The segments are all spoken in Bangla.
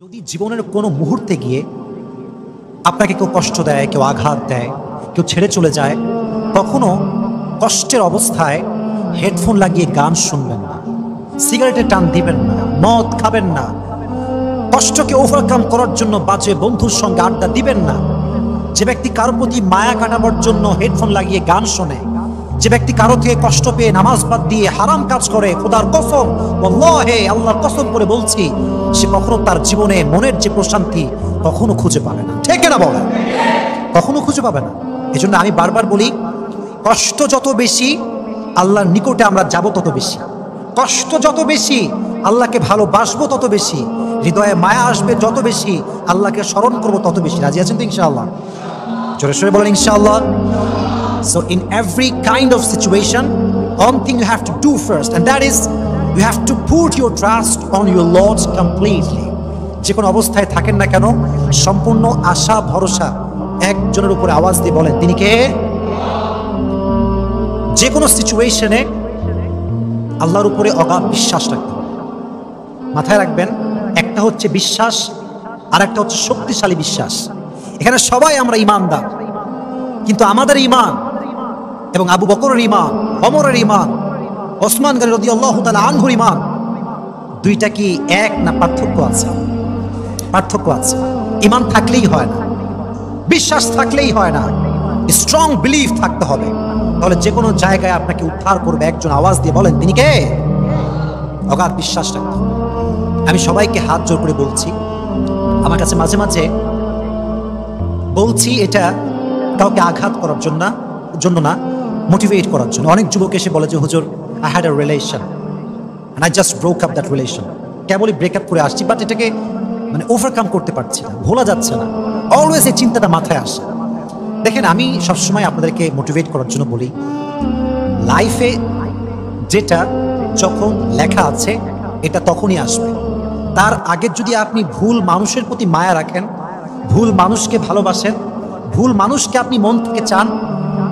যদি জীবনের কোনো মুহূর্তে গিয়ে আপনাকে কেউ কষ্ট দেয়, কেউ আঘাত দেয়, কেউ ছেড়ে চলে যায়, কখনো কষ্টের অবস্থায় হেডফোন লাগিয়ে গান শুনবেন না, সিগারেটের টান দিবেন না, মদ খাবেন না, কষ্টকে ওভারকাম করার জন্য বাজে বন্ধুর সঙ্গে আড্ডা দিবেন না। যে ব্যক্তি কারোর প্রতি মায়া কাটাবার জন্য হেডফোন লাগিয়ে গান শোনে, যে ব্যক্তি কারো থেকে কষ্ট পেয়ে নামাজ বাদ দিয়ে হারাম কাজ করে, খোদার কসম, ওয়াল্লাহি আল্লাহর কসম করে বলছি, সে কখনো তার জীবনে মনের যে প্রশান্তি কখনো খুঁজে পাবে না। ঠিক না বলেন? কখনো খুঁজে পাবে না। এজন্য আমি বারবার বলি, কষ্ট যত বেশি আল্লাহর নিকটে আমরা যাব তত বেশি, কষ্ট যত বেশি আল্লাহকে ভালোবাসবো তত বেশি, হৃদয়ে মায়া আসবে যত বেশি আল্লাহকে স্মরণ করবো তত বেশি। রাজি আছেন তো ইনশাআল্লাহ? জোরে সোরে বলেন ইনশাআল্লাহ। So in every kind of situation, one thing you have to do first, and that is you have to put your trust on your Lord completely. যে কোনো অবস্থায় থাকেন না কেন, সম্পূর্ণ আশা ভরসা একজনের উপরে আওয়াজ দিয়ে বলেন, তিনি কে? যে কোনো সিচুয়েশনে আল্লাহর উপরে অগাধ বিশ্বাস রাখতে হবে। মাথায় রাখবেন, একটা হচ্ছে বিশ্বাস আর একটা হচ্ছে শক্তিশালী বিশ্বাস। এখানে সবাই আমরা ঈমানদার, কিন্তু আমাদের ঈমান এবং আবু বকরের ঈমান, ওমরের ঈমান, ওসমান গনি রাদিয়াল্লাহু তাআলা আনহুর ঈমান, দুইটা কি এক না পার্থক্য আছে? পার্থক্য আছে। ঈমান থাকলেই হয় না, বিশ্বাস থাকলেই হয় না, স্ট্রং বিলিফ থাকতে হবে। তাহলে যে কোনো জায়গায় আপনাকে উদ্ধার করবে একজন। আওয়াজ দিয়ে বলেন, তিনি কে? অগাধ বিশ্বাস রাখতে হবে। আমি সবাইকে হাত জোর করে বলছি, আমার কাছে মাঝে মাঝে বলছি এটা কাউকে আঘাত করার জন্য না, মোটিভেট করার জন্য। অনেক যুবক এসে বলে যে, হুজুর, I had a relation and I just broke up that relation. কেবলই ব্রেকআপ করে আসছি, বাট এটাকে ওভারকাম করতে পারছি না, ভোলা যাচ্ছে না। অলওয়েজ এই চিন্তাটা মাথায় আসে। দেখেন, আমি সবসময় আপনাদেরকে মোটিভেট করার জন্য বলি, লাইফে যেটা যখন লেখা আছে এটা তখনই আসবে। তার আগে যদি আপনি ভুল মানুষের প্রতি মায়া রাখেন, ভুল মানুষকে ভালোবাসেন, ভুল মানুষকে আপনি মন থেকে চান,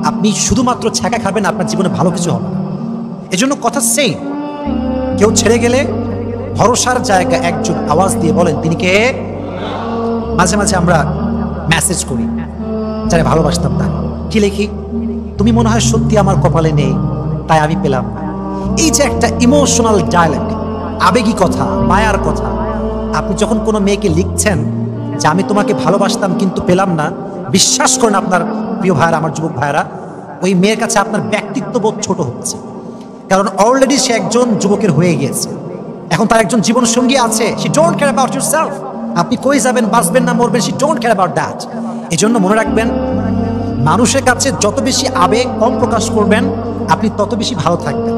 আপনি শুধুমাত্র ছ্যাঁকা খাবেন, আপনার জীবনে ভালো কিছু হবে না। এজন্য কথা সেই, কেউ ছেড়ে গেলে ভরসার জায়গা একজন। আওয়াজ দিয়ে বলেন, তিনি কে? মাঝে মাঝে আমরা মেসেজ করি যারা ভালোবাসতাম তার, কি লিখি? তুমি মনে হয় সত্যি আমার কপালে নেই, তাই আমি পেলাম না। এই যে একটা ইমোশনাল ডায়ালগ, আবেগী কথা, মায়ার কথা, আপনি যখন কোনো মেয়েকে লিখছেন যে আমি তোমাকে ভালোবাসতাম কিন্তু পেলাম না, বিশ্বাস করেন আপনার প্রিয় ভাইয়েরা, আমার যুবক ভাইয়েরা, ওই মেয়ের কাছে আপনার ব্যক্তিত্ববোধ ছোট হচ্ছে। কারণ অলরেডি সে একজন যুবকের হয়ে গিয়েছে, এখন তার একজন জীবন সঙ্গী আছে। She don't care about yourself. আপনি কই যাবেন, বাঁচবেন না মরবেন, she don't care about that. এই জন্য মনে রাখবেন, মানুষের কাছে যত বেশি আবেগ কম প্রকাশ করবেন, আপনি তত বেশি ভালো থাকবেন।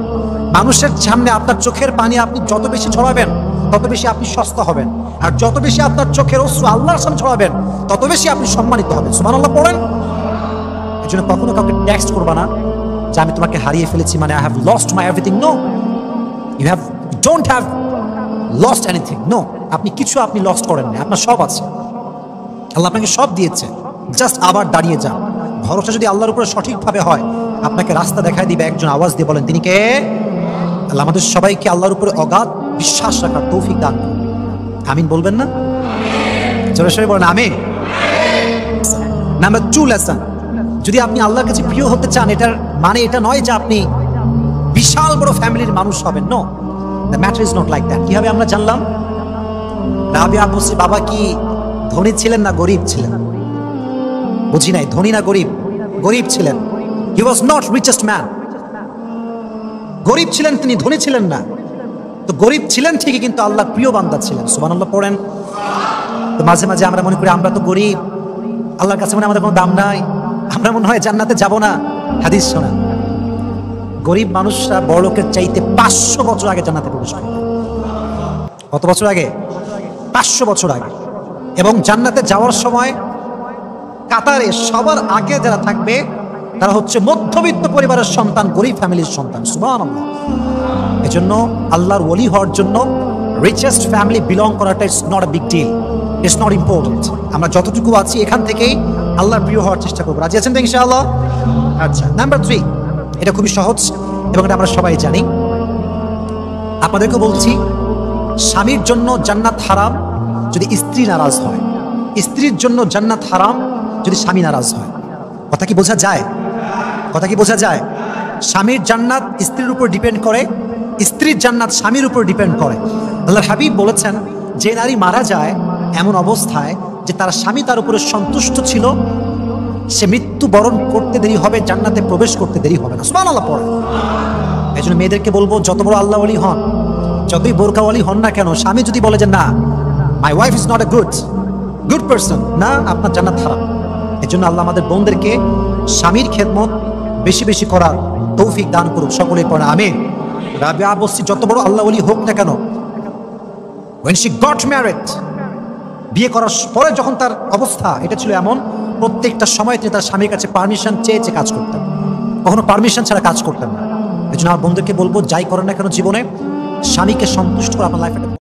মানুষের সামনে আপনার চোখের পানি আপনি যত বেশি ছড়াবেন, তত বেশি আপনি সস্তা হবেন। আর যত বেশি আপনার চোখের অশ্রু আল্লাহর সামনে ছড়াবেন, তত বেশি আপনি সম্মানিত হবেন। সুবহানাল্লাহ পড়েন। এই জন্য কখনো কাউকে টেক্সট করবা না যে আমি তোমাকে হারিয়ে ফেলেছি, মানে I have lost my everything. No, you don't have lost anything. No, আপনি কিছু আপনি লস্ট করেন না, আপনার সব আছে। আল্লাহ আপনাকে সব দিয়েছে, জাস্ট আবার দাঁড়িয়ে যান। ভরসা যদি আল্লাহর উপরে সঠিকভাবে হয়, আপনাকে রাস্তা দেখায় দিবে একজন। আওয়াজ দিয়ে বলেন, তিনি কে? আল্লাহ আমাদের সবাইকে আল্লাহর উপরে অগাধ বিশ্বাস রাখার তৌফিক দান করুন। আমিন বলবেন না? জোরে সোরে বলেন আমিন। নাম্বার 2 লেসন, যদি আপনি আল্লাহর কাছে প্রিয় হতে চান, এটার মানে এটা নয় যে আপনি বিশাল বড় ফ্যামিলির মানুষ হবেন। No, the matter is not like that. কিভাবে আমরা জানলাম? রাবিয়া বসরির বাবা কি ধনী ছিলেন না গরিব ছিলেন? বুঝি নাই, ধনী না গরিব? গরিব ছিলেন। হি ওয়াজ নট রিচেস্ট ম্যান। গরিব ছিলেন তিনি, ধনী ছিলেন না। তো গরিব ছিলেন ঠিকই, কিন্তু আল্লাহর প্রিয় বান্দা ছিলেন। সুবহানাল্লাহ পড়েন। তো মাঝে মাঝে আমরা মনে করি আমরা তো গরিব, আল্লাহর কাছে মনে আমাদের কোনো দাম নাই, আমরা মনে হয় জান্নাতে যাব না। হাদিস শোনা, গরিব মানুষরা বড়লোকের চাইতে 500 বছর আগে জান্নাতে প্রবেশ করে। কত বছর আগে? 500 বছর আগে। এবং জান্নাতে যাওয়ার সময় কাতারে সবার আগে যারা থাকবে তারা হচ্ছে মধ্যবিত্ত পরিবারের সন্তান, গরিব ফ্যামিলির সন্তান। সুবহানাল্লাহ। এজন্য আল্লাহর ওলি হওয়ার জন্য রিচেস্ট ফ্যামিলি বিলং করাটা it's not a big deal, it's not important. আমরা যতটুকু আছি এখান থেকেই আল্লাহর প্রিয় হওয়ার চেষ্টা করবো। রাজি আছেন তো ইনশাআল্লাহ? আচ্ছা, নাম্বার 3, এটা খুবই সহজ এবং এটা আমরা সবাই জানি। আপনাদেরকে বলছি, স্বামীর জন্য জান্নাত হারাম, যদি স্ত্রী নারাজ হয়, স্ত্রীর জন্য জান্নাত হারাম যদি স্বামী নারাজ হয়। কথা কি বোঝা যায়? কথা কি বোঝা যায়? স্বামীর জান্নাত স্ত্রীর উপর ডিপেন্ড করে, স্ত্রীর জান্নাত স্বামীর উপর ডিপেন্ড করে। আল্লাহর হাবিব বলেছেন, যে নারী মারা যায় এমন অবস্থায় যে তার স্বামী তার উপরে সন্তুষ্ট ছিল, সে মৃত্যুবরণ করতে দেরি হবে, জান্নাতে প্রবেশ করতে দেরি হবে না। সুবহানাল্লাহ পড়ে। এই জন্য মেয়েদেরকে বলবো, যত বড় আল্লাহ ওয়ালি হন, যতই বোরকাওয়ালি হন না কেন, স্বামী যদি বলে যে না, my wife is not a good person, না, আপনার জান্নাত হারাম। এই জন্য আল্লাহ আমাদের বোনদেরকে স্বামীর খেদমত বেশি বেশি করার তৌফিক দান করুক। সকলে পড়ে আমিন। রাবিয়া বলছি, যত বড় আল্লাহ ওয়ালি হোক না কেন, when she got married, বিয়ে করার পরে যখন তার অবস্থা এটা ছিল এমন, প্রত্যেকটা সময় তিনি তার স্বামীর কাছে পারমিশন চেয়ে চেয়ে কাজ করতেন, কখনো পারমিশন ছাড়া কাজ করতেন না। এই জন্য আমার বন্ধুকে বলবো, যাই করেন না কেন জীবনে স্বামীকে সন্তুষ্ট করে আপনার লাইফে